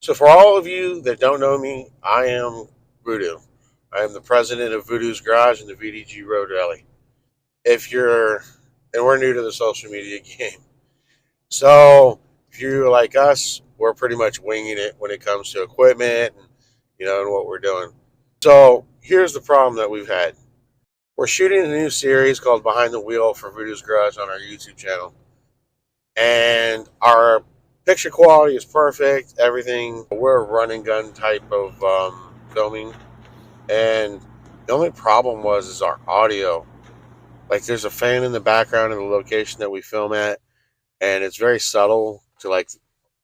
So for all of you that don't know me, I am Voodoo. I am the president of Voodoo's Garage and the VDG Road Rally. If you're, and we're new to the social media game. So if you're like us, we're pretty much winging it when it comes to equipment and, and what we're doing. So here's the problem that we've had. We're shooting a new series called Behind the Wheel for Voodoo's Garage on our YouTube channel. And our picture quality is perfect. Everything. We're a run and gun type of filming, and the only problem is our audio. Like, there's a fan in the background of the location that we film at, and it's very subtle to like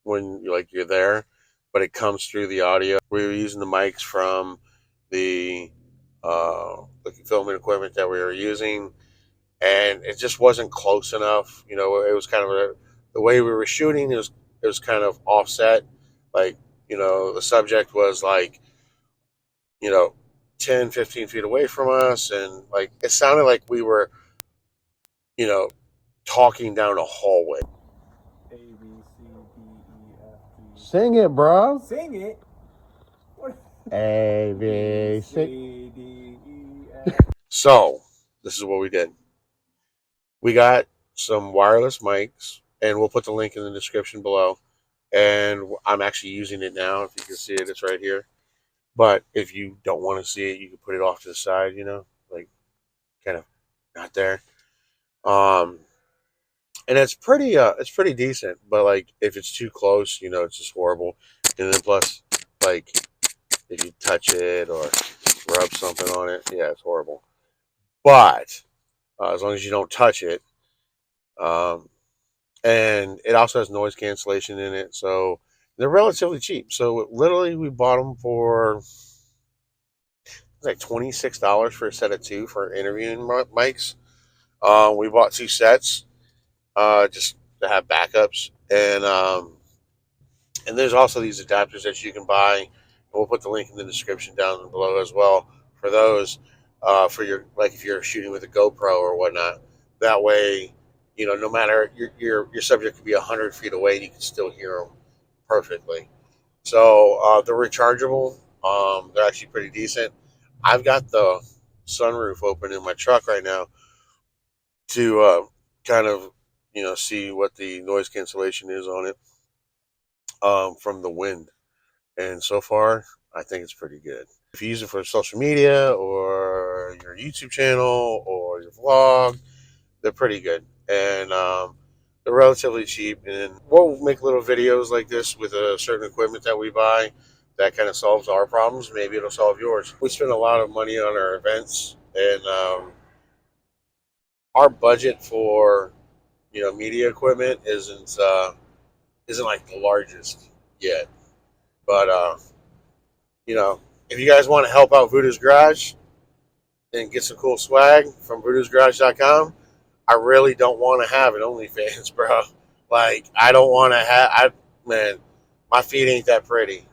when you're there, but it comes through the audio. We were using the mics from the filming equipment that we were using, and it just wasn't close enough. It was kind of the way we were shooting. It was kind of offset. Like, the subject was like, you know, 10, 15 feet away from us, and like it sounded like we were, you know, talking down a hallway. A, B, C, D, E, F, G. Sing it, bro. Sing it. What? A, B, B, C. C, D, E, F. So this is what we did. We got some wireless mics, and we'll put the link in the description below. And I'm actually using it now. If you can see it, it's right here. But if you don't want to see it, you can put it off to the side, like kind of not there. Um, and it's pretty decent. But like if it's too close, it's just horrible. And then plus, like if you touch it or rub something on it, yeah, it's horrible. But as long as you don't touch it, um, and it also has noise cancellation in it, so they're relatively cheap. So literally, we bought them for like $26 for a set of two for interviewing mics. We bought two sets just to have backups, and there's also these adapters that you can buy. And we'll put the link in the description down below as well for those for your, like, if you're shooting with a GoPro or whatnot. That way, no matter your subject could be 100 feet away, and you can still hear them perfectly. So they're rechargeable. They're actually pretty decent. I've got the sunroof open in my truck right now to kind of see what the noise cancellation is on it from the wind. And so far, I think it's pretty good. If you use it for social media or your YouTube channel or your vlog, they're pretty good. And they're relatively cheap. And we'll make little videos like this with a certain equipment that we buy that kind of solves our problems. Maybe it'll solve yours. We spend a lot of money on our events, and our budget for media equipment isn't like the largest yet. But you know, if you guys want to help out Voodoo's Garage and get some cool swag from Voodoo'sGarage.com, I really don't want to have an OnlyFans, bro. Like, I don't want to man, my feet ain't that pretty.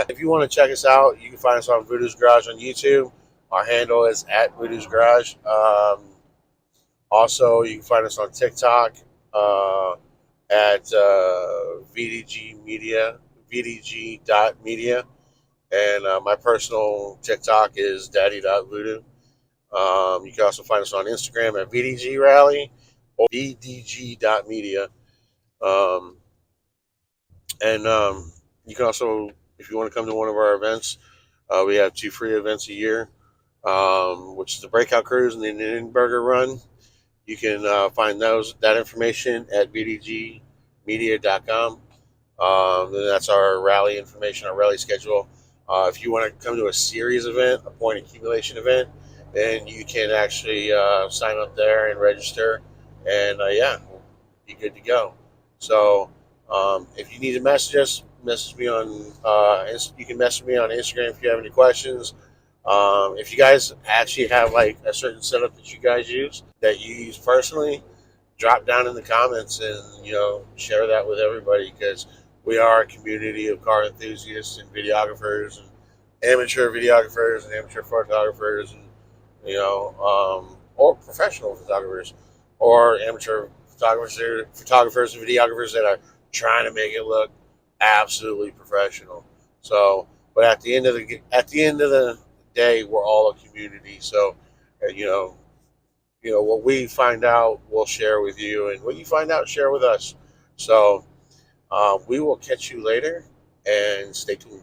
If you want to check us out, you can find us on Voodoo's Garage on YouTube. Our handle is at Voodoo's Garage. Also, you can find us on TikTok at VDG Media, VDG.media. And my personal TikTok is daddy.voodoo. You can also find us on Instagram at VDG Rally or VDG.media. Um, and you can also, if you want to come to one of our events, we have 2 free events a year, which is the Breakout Cruise and the Nindenberger Run. You can find that information at vdgmedia.com. And that's our rally information, our rally schedule. If you want to come to a series event, a point accumulation event, then you can actually sign up there and register, and yeah, we'll be good to go. So if you need to message us, message me on. You can message me on Instagram if you have any questions. If you guys actually have like a certain setup that you guys use that you use personally, drop down in the comments and share that with everybody, because we are a community of car enthusiasts and videographers and amateur videographers and amateur photographers, and or professional photographers or amateur photographers and videographers that are trying to make it look absolutely professional. So, but at the end of the day, we're all a community. So, you know, what we find out, we'll share with you, and what you find out, share with us. So, we will catch you later, and stay tuned.